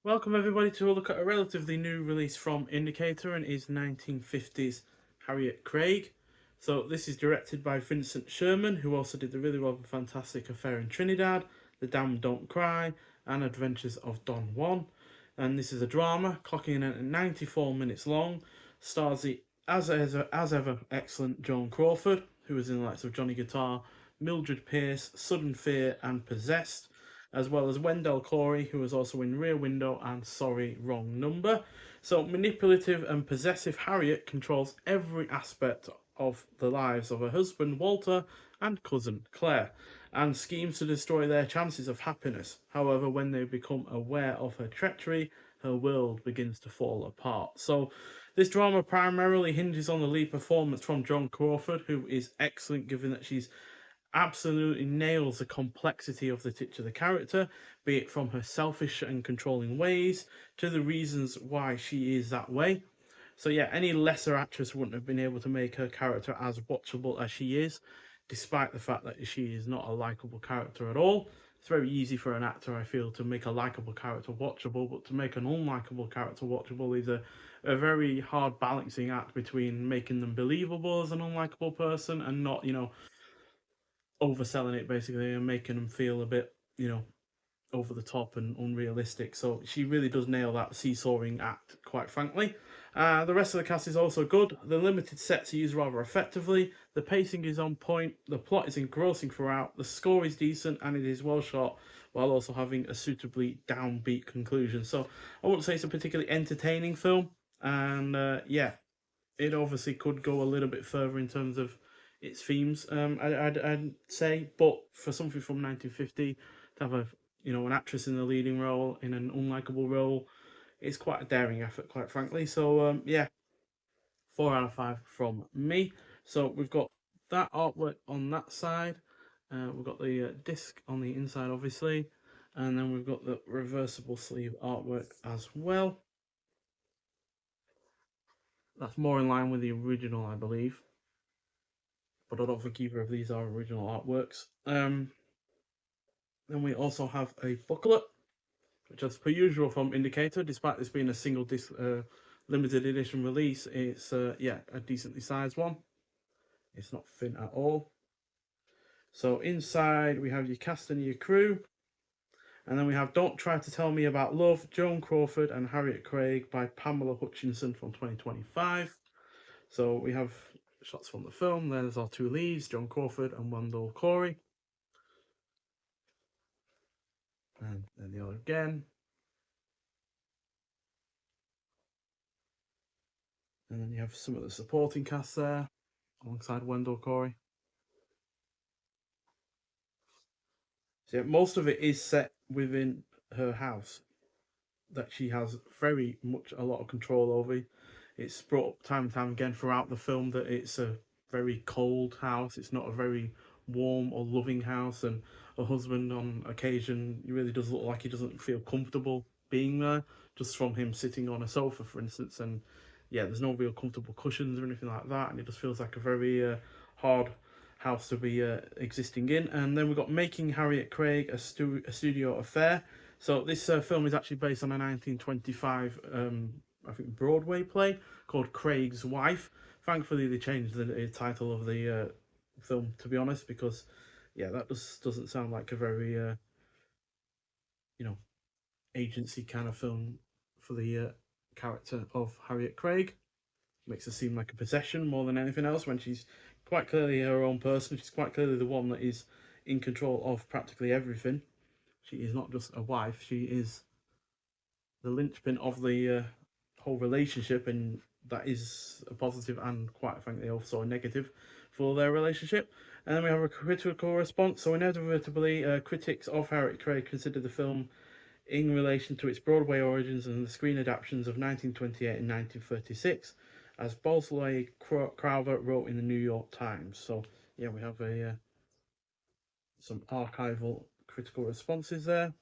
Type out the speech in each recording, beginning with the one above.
Welcome everybody to a look at a relatively new release from Indicator and is 1950s Harriet Craig. So this is directed by Vincent Sherman, who also did the really well and fantastic Affair in Trinidad, The Damned Don't Cry, and Adventures of Don Juan. And this is a drama, clocking in at 94 minutes long, stars the as ever excellent Joan Crawford, who was in the likes of Johnny Guitar, Mildred Pierce, Sudden Fear, and Possessed, as well as Wendell Corey, who was also in Rear Window and Sorry, Wrong Number. So, manipulative and possessive Harriet controls every aspect of the lives of her husband Walter and cousin Claire, and schemes to destroy their chances of happiness. However, when they become aware of her treachery, her world begins to fall apart. So, this drama primarily hinges on the lead performance from Joan Crawford, who is excellent given that she's absolutely nails the complexity of the titular character, be it from her selfish and controlling ways to the reasons why she is that way. So yeah, any lesser actress wouldn't have been able to make her character as watchable as she is, despite the fact that she is not a likable character at all. It's very easy for an actor, I feel, to make a likable character watchable, but to make an unlikable character watchable is a very hard balancing act between making them believable as an unlikable person and not, overselling it basically and making them feel a bit, over the top and unrealistic. So she really does nail that seesawing act, quite frankly. The rest of the cast is also good. The limited sets are used rather effectively. The pacing is on point. The plot is engrossing throughout. The score is decent and it is well shot, while also having a suitably downbeat conclusion. So I wouldn't say it's a particularly entertaining film. And yeah, it obviously could go a little bit further in terms of its themes. I'd say, but for something from 1950 to have an actress in the leading role in an unlikable role, it's quite a daring effort, quite frankly. So yeah, 4 out of 5 from me. So we've got that artwork on that side. We've got the disc on the inside, obviously, and then we've got the reversible sleeve artwork as well. That's more in line with the original, I believe, but I don't think either of these are original artworks. Then we also have a booklet, which, as per usual from Indicator, despite this being a single disc limited edition release, it's yeah, a decently sized one. It's not thin at all. So inside we have your cast and your crew, and then we have Don't Try to Tell Me About Love, Joan Crawford and Harriet Craig by Pamela Hutchinson from 2025. So we have shots from the film. There's our two leads, Joan Crawford and Wendell Corey. And then the other again. And then you have some of the supporting cast there, alongside Wendell Corey. So yeah, most of it is set within her house that she has very much a lot of control over. It's brought up time and time again throughout the film that it's a very cold house. It's not a very warm or loving house, and her husband on occasion he really does look like he doesn't feel comfortable being there, just from him sitting on a sofa, for instance. And yeah, there's no real comfortable cushions or anything like that, and it just feels like a very hard house to be existing in. And then we've got Making Harriet Craig, a studio affair. So this film is actually based on a 1925, I think, Broadway play called Craig's Wife. Thankfully, they changed the title of the film, to be honest, because yeah, that just doesn't sound like a very you know agency kind of film for the character of Harriet Craig. Makes her seem like a possession more than anything else, when she's quite clearly her own person. She's quite clearly the one that is in control of practically everything. She is not just a wife, she is the linchpin of the whole relationship, and that is a positive and, quite frankly, also a negative for their relationship. And then we have a critical response. So inevitably, critics of Harriet Craig consider the film in relation to its Broadway origins and the screen adaptations of 1928 and 1936, as Bosley Crowther wrote in the New York Times. So yeah, we have a some archival critical responses there.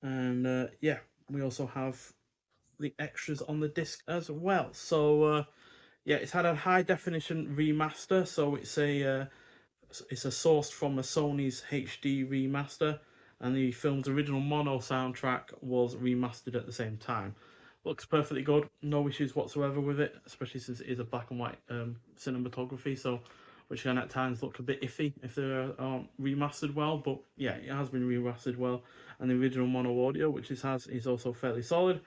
And yeah, we also have the extras on the disc as well. So yeah, it's had a high definition remaster, so it's a sourced from a Sony's HD remaster, and the film's original mono soundtrack was remastered at the same time. Looks perfectly good, no issues whatsoever with it, especially since it is a black and white cinematography, so which can at times look a bit iffy if they're remastered well. But yeah, it has been remastered well, and the original mono audio, which it has, is also fairly solid.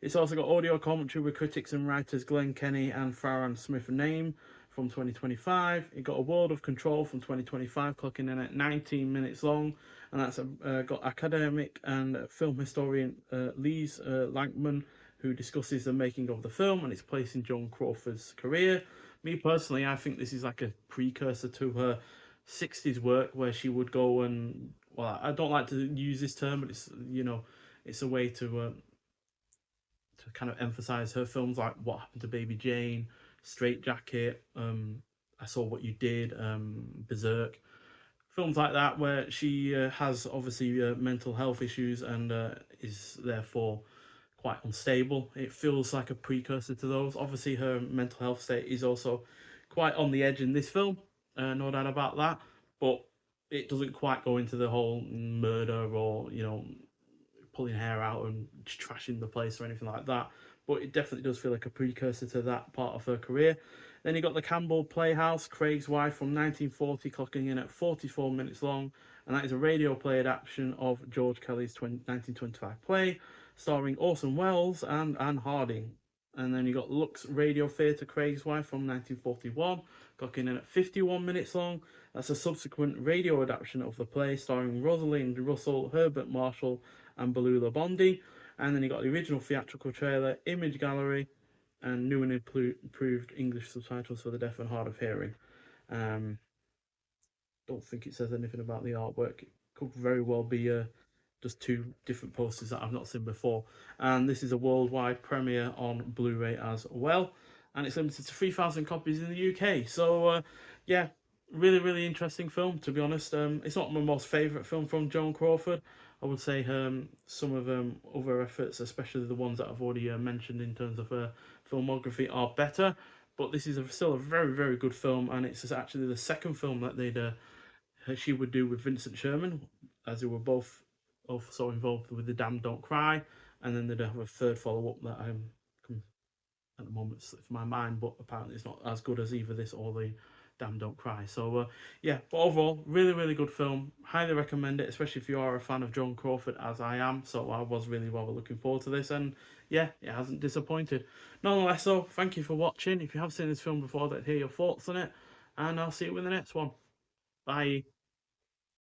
It's also got audio commentary with critics and writers Glenn Kenny and Farron Smith Name from 2025. It got a World of Control from 2025, clocking in at 19 minutes long, and that's got academic and film historian Lise Lankman, who discusses the making of the film and its place in Joan Crawford's career. Me personally, I think this is like a precursor to her 60s work where she would go and, well, I don't like to use this term, but it's, it's a way to kind of emphasize her films like What Happened to Baby Jane, Straight Jacket, I Saw What You Did, Berserk, films like that where she has obviously mental health issues and is therefore quite unstable. It feels like a precursor to those. Obviously, her mental health state is also quite on the edge in this film, no doubt about that. But it doesn't quite go into the whole murder or pulling hair out and trashing the place or anything like that. But it definitely does feel like a precursor to that part of her career. Then you got the Campbell Playhouse, Craig's Wife from 1940, clocking in at 44 minutes long, and that is a radio play adaptation of George Kelly's 1925 play, starring Orson Welles and Anne Harding. And then you got Lux Radio Theatre, Craig's Wife from 1941, clocking in at 51 minutes long. That's a subsequent radio adaptation of the play, starring Rosalind Russell, Herbert Marshall, and Balula Bondi. And then you got the original theatrical trailer, Image Gallery, and new and improved English subtitles for the deaf and hard of hearing. Um, don't think it says anything about the artwork. It could very well be just two different posters that I've not seen before. And this is a worldwide premiere on Blu-ray as well, and it's limited to 3,000 copies in the UK. So yeah, really really interesting film, to be honest. It's not my most favourite film from Joan Crawford. I would say some of other efforts, especially the ones that I've already mentioned in terms of filmography, are better. But this is still a very very good film, and it's actually the second film that she would do with Vincent Sherman, as they were both also involved with The Damned Don't Cry, and then they'd have a third follow up that I'm at the moment slips my mind, but apparently it's not as good as either this or The Damned Don't Cry. So yeah, but overall, really really good film. Highly recommend it, especially if you are a fan of Joan Crawford, as I am. So I was really well looking forward to this, and yeah, it hasn't disappointed. Nonetheless, so thank you for watching. If you have seen this film before, I'd hear your thoughts on it, and I'll see you in the next one. Bye.